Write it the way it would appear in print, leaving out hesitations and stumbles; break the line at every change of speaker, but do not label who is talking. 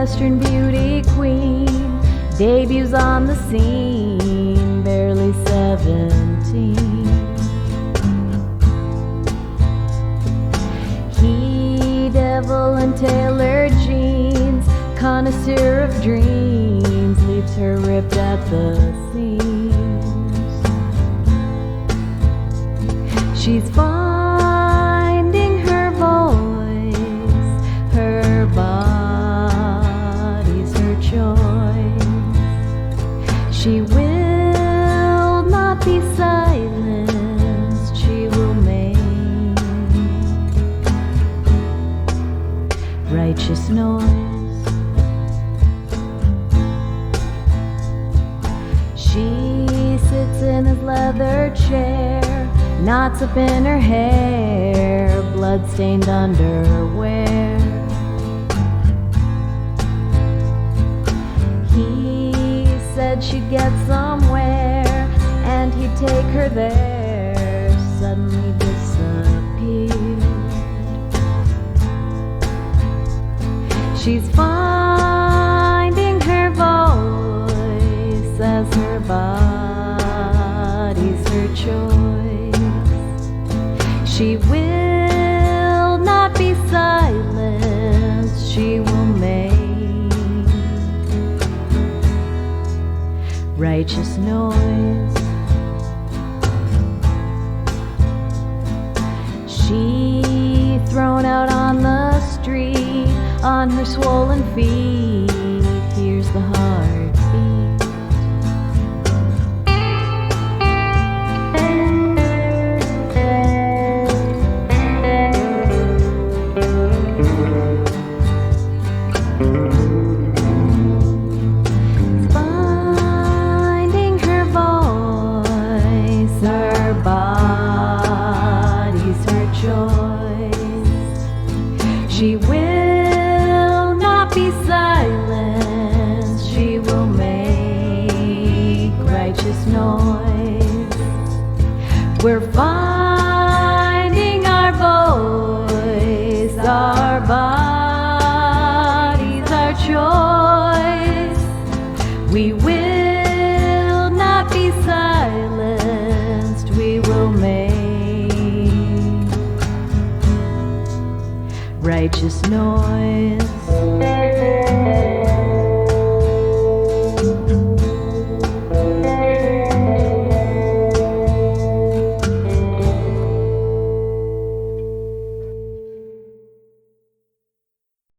Western beauty queen, debuts on the scene, barely 17. He devil in tailored jeans, connoisseur of dreams, leaves her ripped at the seams. She's finding her voice, her body's her choice. She will not be silenced, she will make righteous noise. She sits in his leather chair, knots up in her hair, blood-stained underwear. He said she'd get somewhere, and he'd take her there, suddenly disappeared. She's finding her voice as her body's her choice. She will not be silenced, she will make righteous noise. She thrown out on the street, on her swollen feet, hears the heartbeat. Finding her voice, her body's her choice. She will not be silenced, she will make righteous noise. We're finding our voice, our bodies, our choice. We will not be silenced, we will make righteous noise.